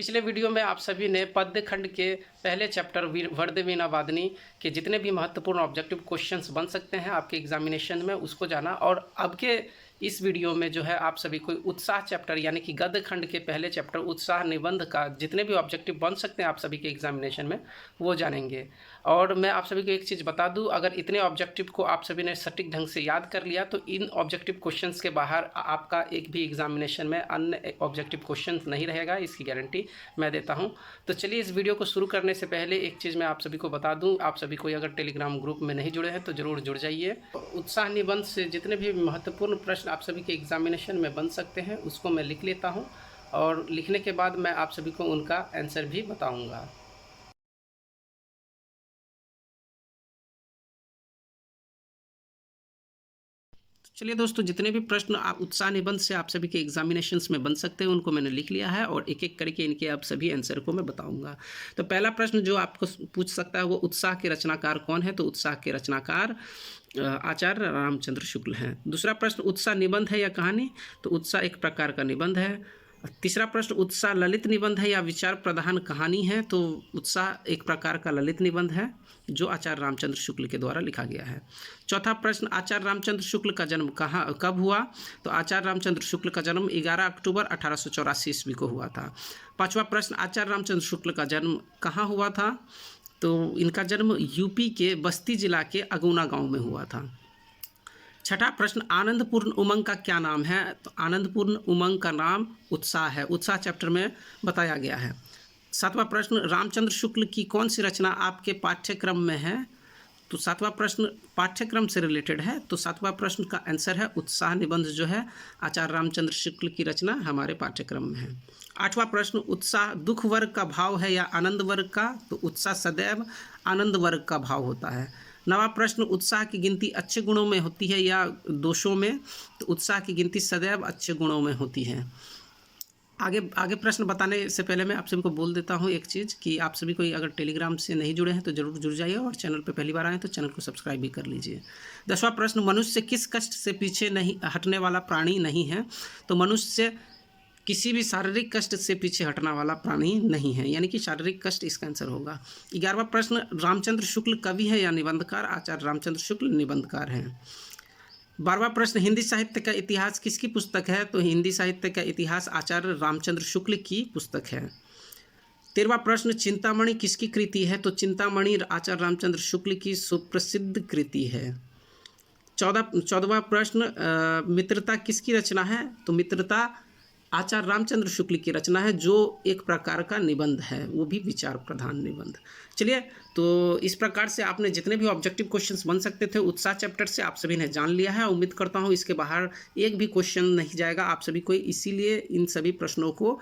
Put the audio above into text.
पिछले वीडियो में आप सभी ने पद्य खंड के पहले चैप्टर वर्ध वीणा वादनी के जितने भी महत्वपूर्ण ऑब्जेक्टिव क्वेश्चंस बन सकते हैं आपके एग्जामिनेशन में उसको जाना। और अब के इस वीडियो में जो है आप सभी को उत्साह चैप्टर यानी कि गद्य खंड के पहले चैप्टर उत्साह निबंध का जितने भी ऑब्जेक्टिव बन सकते हैं आप सभी के एग्जामिनेशन में वो जानेंगे। और मैं आप सभी को एक चीज़ बता दूं, अगर इतने ऑब्जेक्टिव को आप सभी ने सटीक ढंग से याद कर लिया तो इन ऑब्जेक्टिव क्वेश्चंस के बाहर आपका एक भी एग्जामिनेशन में अन्य ऑब्जेक्टिव क्वेश्चन नहीं रहेगा, इसकी गारंटी मैं देता हूं। तो चलिए इस वीडियो को शुरू करने से पहले एक चीज़ मैं आप सभी को बता दूं, आप सभी को अगर टेलीग्राम ग्रुप में नहीं जुड़े हैं तो ज़रूर जुड़ जाइए। उत्साह निबंध से जितने भी महत्वपूर्ण प्रश्न आप सभी के एग्जामिनेशन में बन सकते हैं उसको मैं लिख लेता हूँ और लिखने के बाद मैं आप सभी को उनका आंसर भी बताऊँगा। चलिए दोस्तों, जितने भी प्रश्न आप उत्साह निबंध से आप सभी के एग्जामिनेशंस में बन सकते हैं उनको मैंने लिख लिया है और एक एक करके इनके आप सभी आंसर को मैं बताऊंगा। तो पहला प्रश्न जो आपको पूछ सकता है वो उत्साह के रचनाकार कौन है, तो उत्साह के रचनाकार आचार्य रामचंद्र शुक्ल हैं। दूसरा प्रश्न उत्साह निबंध है या कहानी, तो उत्साह एक प्रकार का निबंध है। तीसरा प्रश्न उत्साह ललित निबंध है या विचार प्रधान कहानी है, तो उत्साह एक प्रकार का ललित निबंध है जो आचार्य रामचंद्र शुक्ल के द्वारा लिखा गया है। चौथा प्रश्न आचार्य रामचंद्र शुक्ल का जन्म कब हुआ, तो आचार्य रामचंद्र शुक्ल का जन्म 11 अक्टूबर 1884 ईस्वी को हुआ था। पांचवा प्रश्न आचार्य रामचंद्र शुक्ल का जन्म कहाँ हुआ था, तो इनका जन्म यूपी के बस्ती जिला के अगुना गांव में हुआ था। छठा प्रश्न आनंदपूर्ण उमंग का क्या नाम है, तो आनंदपूर्ण उमंग का नाम उत्साह है, उत्साह चैप्टर में बताया गया है। सातवां प्रश्न रामचंद्र शुक्ल की कौन सी रचना आपके पाठ्यक्रम में है, तो सातवां प्रश्न पाठ्यक्रम से रिलेटेड है, तो सातवां प्रश्न का आंसर है उत्साह निबंध जो है आचार्य रामचंद्र शुक्ल की रचना हमारे पाठ्यक्रम में है। आठवां प्रश्न उत्साह दुख वर्ग का भाव है या आनंद वर्ग का, तो उत्साह सदैव आनंद वर्ग का भाव होता है। नवा प्रश्न उत्साह की गिनती अच्छे गुणों में होती है या दोषों में, तो उत्साह की गिनती सदैव अच्छे गुणों में होती है। आगे प्रश्न बताने से पहले मैं आप सभी को बोल देता हूं एक चीज़ कि आप सभी को अगर टेलीग्राम से नहीं जुड़े हैं तो ज़रूर जुड़ जाइए और चैनल पर पहली बार आए तो चैनल को सब्सक्राइब भी कर लीजिए। 10वां प्रश्न मनुष्य किस कष्ट से पीछे नहीं हटने वाला प्राणी नहीं है, तो मनुष्य किसी भी शारीरिक कष्ट से पीछे हटने वाला प्राणी नहीं है, यानी कि शारीरिक कष्ट इसका आंसर होगा। 11वां प्रश्न रामचंद्र शुक्ल कवि है या निबंधकार, आचार्य रामचंद्र शुक्ल निबंधकार हैं। 12वां प्रश्न हिंदी साहित्य का इतिहास किसकी पुस्तक है, तो हिंदी साहित्य का इतिहास आचार्य रामचंद्र शुक्ल की पुस्तक है। 13वां प्रश्न चिंतामणि किसकी कृति है, तो चिंतामणि आचार्य रामचंद्र शुक्ल की सुप्रसिद्ध कृति है। 14वां प्रश्न मित्रता किसकी रचना है, तो मित्रता आचार्य रामचंद्र शुक्ल की रचना है जो एक प्रकार का निबंध है, वो भी विचार प्रधान निबंध। चलिए, तो इस प्रकार से आपने जितने भी ऑब्जेक्टिव क्वेश्चंस बन सकते थे उत्साह चैप्टर से आप सभी ने जान लिया है। उम्मीद करता हूँ इसके बाहर एक भी क्वेश्चन नहीं जाएगा आप सभी को, इसीलिए इन सभी प्रश्नों को